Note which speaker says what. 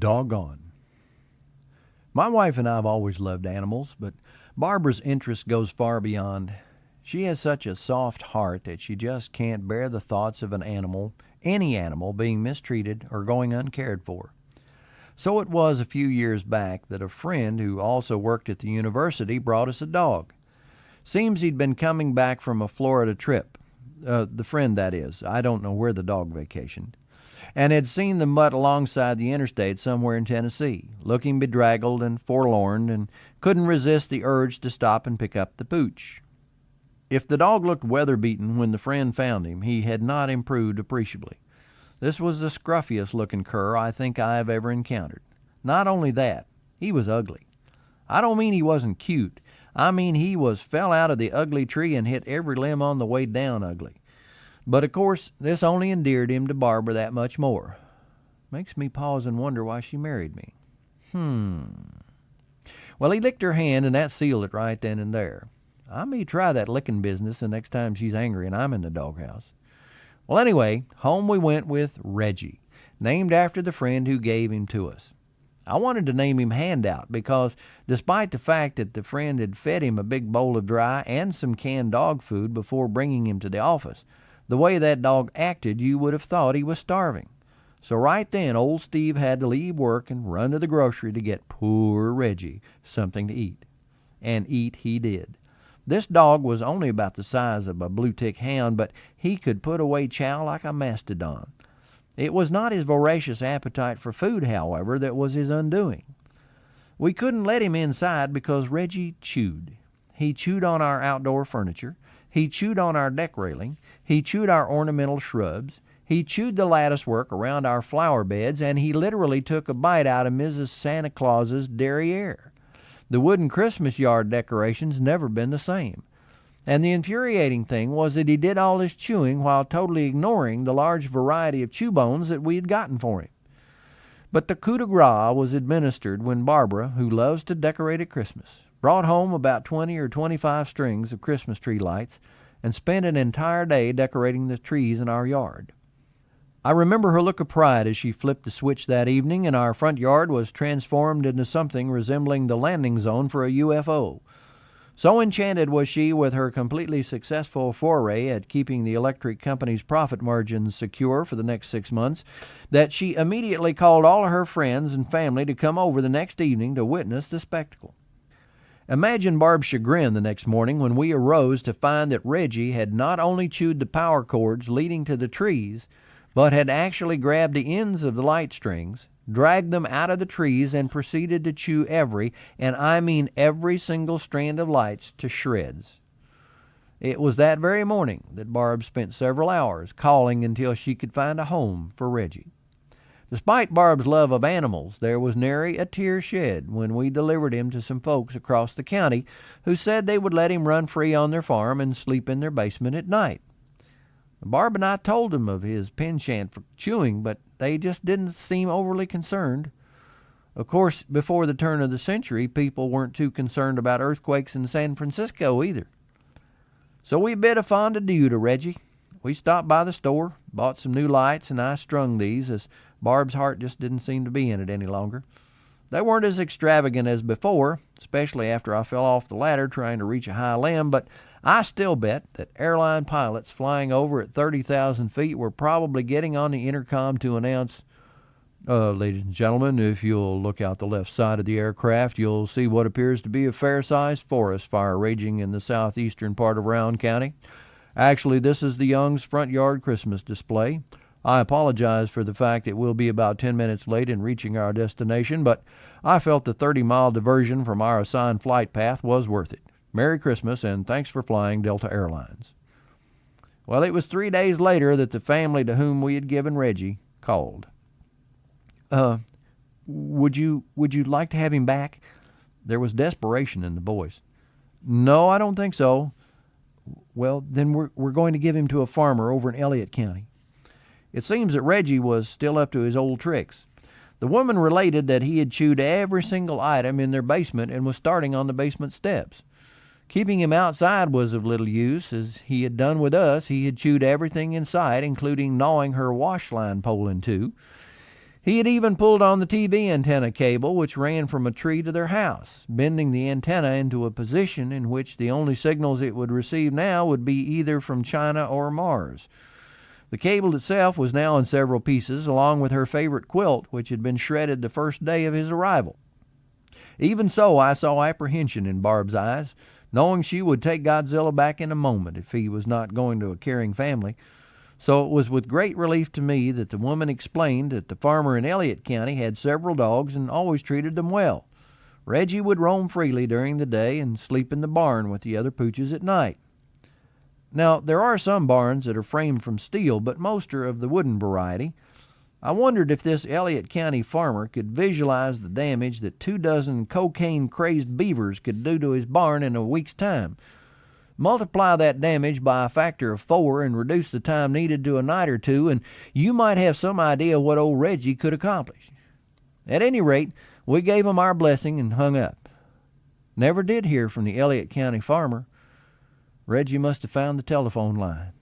Speaker 1: Doggone. My wife and I have always loved animals, but Barbara's interest goes far beyond. She has such a soft heart that she just can't bear the thoughts of an animal, any animal, being mistreated or going uncared for. So it was a few years back that a friend who also worked at the university brought us a dog. Seems he'd been coming back from a Florida trip. The friend, that is. I don't know where the dog vacationed. And had seen the mutt alongside the interstate somewhere in Tennessee, looking bedraggled and forlorn, and couldn't resist the urge to stop and pick up the pooch. If the dog looked weather-beaten when the friend found him, he had not improved appreciably. This was the scruffiest-looking cur I think I have ever encountered. Not only that, he was ugly. I don't mean he wasn't cute. I mean he fell out of the ugly tree and hit every limb on the way down ugly. But, of course, this only endeared him to Barbara that much more. Makes me pause and wonder why she married me. Well, he licked her hand, and that sealed it right then and there. I may try that licking business the next time she's angry and I'm in the doghouse. Well, anyway, home we went with Reggie, named after the friend who gave him to us. I wanted to name him Handout because, despite the fact that the friend had fed him a big bowl of dry and some canned dog food before bringing him to the office, the way that dog acted, you would have thought he was starving. So right then, old Steve had to leave work and run to the grocery to get poor Reggie something to eat. And eat he did. This dog was only about the size of a blue-tick hound, but he could put away chow like a mastodon. It was not his voracious appetite for food, however, that was his undoing. We couldn't let him inside because Reggie chewed. He chewed on our outdoor furniture. He chewed on our deck railing. He chewed our ornamental shrubs. He chewed the lattice work around our flower beds, and he literally took a bite out of Mrs. Santa Claus's derriere. The wooden Christmas yard decorations never been the same. And the infuriating thing was that he did all his chewing while totally ignoring the large variety of chew bones that we had gotten for him. But the coup de grace was administered when Barbara, who loves to decorate at Christmas, brought home about 20 or 25 strings of Christmas tree lights and spent an entire day decorating the trees in our yard. I remember her look of pride as she flipped the switch that evening and our front yard was transformed into something resembling the landing zone for a UFO. So enchanted was she with her completely successful foray at keeping the electric company's profit margins secure for the next 6 months that she immediately called all her friends and family to come over the next evening to witness the spectacle. Imagine Barb's chagrin the next morning when we arose to find that Reggie had not only chewed the power cords leading to the trees, but had actually grabbed the ends of the light strings, dragged them out of the trees, and proceeded to chew every, and I mean every single strand of lights to shreds. It was that very morning that Barb spent several hours calling until she could find a home for Reggie. Despite Barb's love of animals, there was nary a tear shed when we delivered him to some folks across the county who said they would let him run free on their farm and sleep in their basement at night. Barb and I told them of his penchant for chewing, but they just didn't seem overly concerned. Of course, before the turn of the century, people weren't too concerned about earthquakes in San Francisco either. So we bid a fond adieu to Reggie. We stopped by the store, bought some new lights, and I strung these as Barb's heart just didn't seem to be in it any longer. They weren't as extravagant as before, especially after I fell off the ladder trying to reach a high limb, but I still bet that airline pilots flying over at 30,000 feet were probably getting on the intercom to announce, ladies and gentlemen, if you'll look out the left side of the aircraft, you'll see what appears to be a fair-sized forest fire raging in the southeastern part of Rowan County. Actually, this is the Young's front yard Christmas display. I apologize for the fact that we'll be about 10 minutes late in reaching our destination, but I felt the 30-mile diversion from our assigned flight path was worth it. Merry Christmas, and thanks for flying Delta Airlines. Well, it was 3 days later that the family to whom we had given Reggie called. Would you like to have him back? There was desperation in the voice. No, I don't think so. Well, then we're going to give him to a farmer over in Elliott County. It seems that Reggie was still up to his old tricks. The woman related that he had chewed every single item in their basement and was starting on the basement steps. Keeping him outside was of little use, as he had done with us. He had chewed everything in sight, including gnawing her wash line pole in two. He had even pulled on the TV antenna cable, which ran from a tree to their house, bending the antenna into a position in which the only signals it would receive now would be either from China or Mars. The cable itself was now in several pieces, along with her favorite quilt, which had been shredded the first day of his arrival. Even so, I saw apprehension in Barb's eyes, knowing she would take Godzilla back in a moment if he was not going to a caring family. So it was with great relief to me that the woman explained that the farmer in Elliott County had several dogs and always treated them well. Reggie would roam freely during the day and sleep in the barn with the other pooches at night. Now, there are some barns that are framed from steel, but most are of the wooden variety. I wondered if this Elliott County farmer could visualize the damage that 24 cocaine-crazed beavers could do to his barn in a week's time. Multiply that damage by a factor of 4 and reduce the time needed to a night or two, and you might have some idea what old Reggie could accomplish. At any rate, we gave him our blessing and hung up. Never did hear from the Elliott County farmer. Reggie must have found the telephone line.